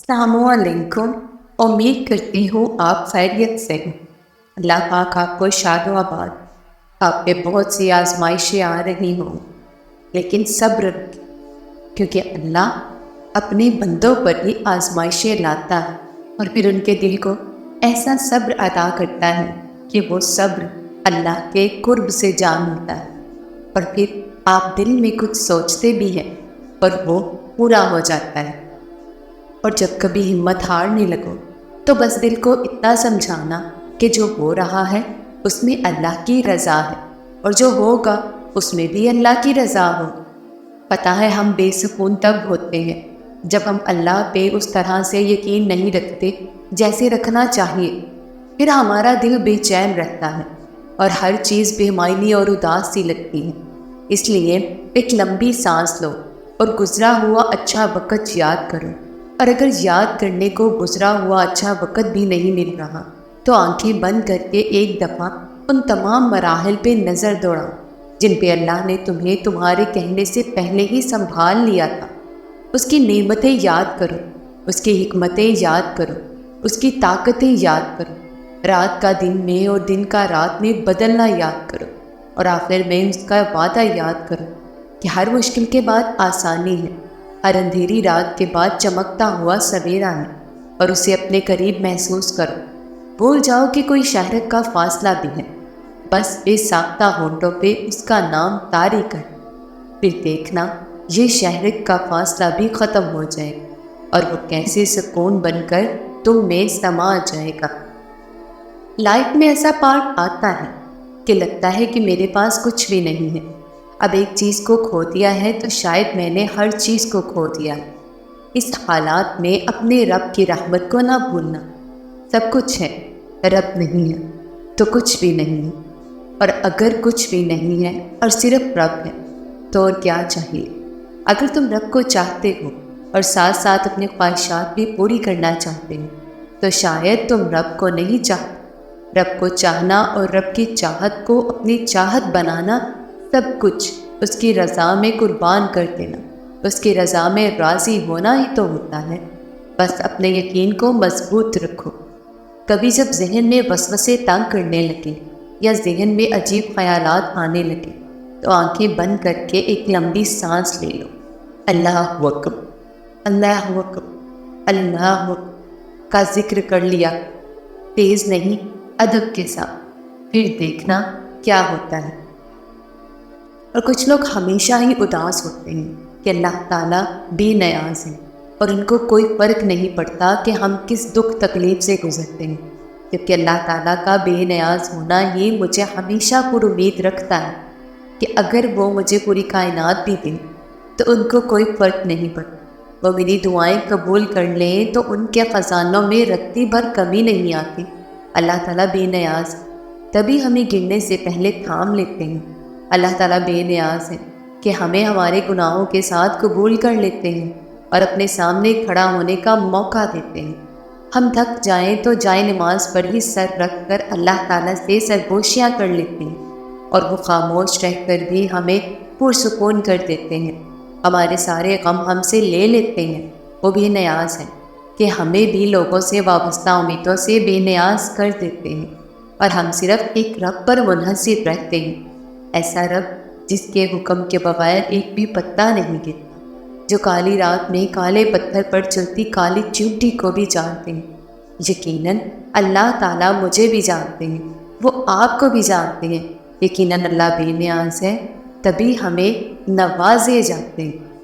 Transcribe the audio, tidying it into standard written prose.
السلام علیکم۔ امید کرتی ہوں آپ خیریت سے ہیں۔ اللہ پاک آپ کو شاد و آباد۔ آپ پہ بہت سی آزمائشیں آ رہی ہوں، لیکن صبر رکھیں، کیونکہ اللہ اپنے بندوں پر ہی آزمائشیں لاتا ہے اور پھر ان کے دل کو ایسا صبر عطا کرتا ہے کہ وہ صبر اللہ کے قرب سے جا ملتا ہے، اور پھر آپ دل میں کچھ سوچتے بھی ہیں اور وہ پورا ہو جاتا ہے۔ اور جب کبھی ہمت ہارنے لگو تو بس دل کو اتنا سمجھانا کہ جو ہو رہا ہے اس میں اللہ کی رضا ہے، اور جو ہوگا اس میں بھی اللہ کی رضا ہو۔ پتہ ہے ہم بے سکون تب ہوتے ہیں جب ہم اللہ پہ اس طرح سے یقین نہیں رکھتے جیسے رکھنا چاہیے، پھر ہمارا دل بے چین رہتا ہے اور ہر چیز بے معنی اور اداس سی لگتی ہے۔ اس لیے ایک لمبی سانس لو اور گزرا ہوا اچھا وقت یاد کرو، اور اگر یاد کرنے کو گزرا ہوا اچھا وقت بھی نہیں مل رہا تو آنکھیں بند کر کے ایک دفعہ ان تمام مراحل پہ نظر دوڑاؤ جن پہ اللہ نے تمہیں تمہارے کہنے سے پہلے ہی سنبھال لیا تھا۔ اس کی نعمتیں یاد کرو، اس کی حکمتیں یاد کرو، اس کی طاقتیں یاد کرو، رات کا دن میں اور دن کا رات میں بدلنا یاد کرو، اور آخر میں اس کا وعدہ یاد کرو کہ ہر مشکل کے بعد آسانی ہے، ہر اندھیری رات کے بعد چمکتا ہوا سویرا ہے، اور اسے اپنے قریب محسوس کرو۔ بھول جاؤ کہ کوئی شہرت کا فاصلہ بھی ہے، بس بے ساختہ ہونٹوں پہ اس کا نام طاری کر، پھر دیکھنا یہ شہرت کا فاصلہ بھی ختم ہو جائے گا اور وہ کیسے سکون بن کر تم میں سما جائے گا۔ لائف میں ایسا پارٹ آتا ہے کہ لگتا ہے کہ میرے پاس کچھ بھی نہیں ہے، اب ایک چیز کو کھو دیا ہے تو شاید میں نے ہر چیز کو کھو دیا ہے۔ اس حالات میں اپنے رب کی رحمت کو نہ بھولنا۔ سب کچھ ہے، رب نہیں ہے تو کچھ بھی نہیں ہے، اور اگر کچھ بھی نہیں ہے اور صرف رب ہے تو اور کیا چاہیے۔ اگر تم رب کو چاہتے ہو اور ساتھ ساتھ اپنی خواہشات بھی پوری کرنا چاہتے ہو تو شاید تم رب کو نہیں چاہتے۔ رب کو چاہنا اور رب کی چاہت کو اپنی چاہت بنانا، سب کچھ اس کی رضا میں قربان کر دینا، اس کی رضا میں راضی ہونا ہی تو ہوتا ہے۔ بس اپنے یقین کو مضبوط رکھو۔ کبھی جب ذہن میں وسوسے تنگ کرنے لگے یا ذہن میں عجیب خیالات آنے لگے تو آنکھیں بند کر کے ایک لمبی سانس لے لو۔ اللہ اکبر، اللہ اکبر، اللہ اکبر کا ذکر کر لیا، تیز نہیں، ادب کے ساتھ، پھر دیکھنا کیا ہوتا ہے۔ اور کچھ لوگ ہمیشہ ہی اداس ہوتے ہیں کہ اللہ تعالیٰ بے نیاز ہیں اور ان کو کوئی فرق نہیں پڑتا کہ ہم کس دکھ تکلیف سے گزرتے ہیں، جبکہ اللہ تعالیٰ کا بے نیاز ہونا ہی مجھے ہمیشہ پر امید رکھتا ہے کہ اگر وہ مجھے پوری کائنات بھی دیں تو ان کو کوئی فرق نہیں پڑتا، وہ میری دعائیں قبول کر لیں تو ان کے خزانوں میں رتی بھر کمی نہیں آتی۔ اللہ تعالیٰ بے نیاز ہے، تبھی ہمیں گرنے سے پہلے تھام لیتے ہیں۔ اللہ تعالیٰ بے نیاز ہے کہ ہمیں ہمارے گناہوں کے ساتھ قبول کر لیتے ہیں اور اپنے سامنے کھڑا ہونے کا موقع دیتے ہیں۔ ہم تھک جائیں تو جائے نماز پر ہی سر رکھ کر اللہ تعالیٰ سے سرگوشیاں کر لیتے ہیں، اور وہ خاموش رہ کر بھی ہمیں پرسکون کر دیتے ہیں، ہمارے سارے غم ہم سے لے لیتے ہیں۔ وہ بے نیاز ہے کہ ہمیں بھی لوگوں سے وابستہ امیدوں سے بے نیاز کر دیتے ہیں، اور ہم صرف ایک رب پر منحصر رہتے ہیں، ایسا رب جس کے حکم کے بغیر ایک بھی پتا نہیں گرتا، جو کالی رات میں کالے پتھر پر چلتی کالی چیونٹی کو بھی جانتے ہیں۔ یقیناً اللہ تعالیٰ مجھے بھی جانتے ہیں، وہ آپ کو بھی جانتے ہیں۔ یقیناً اللہ بے نیاز ہے، تبھی ہمیں نوازے جاتے ہیں۔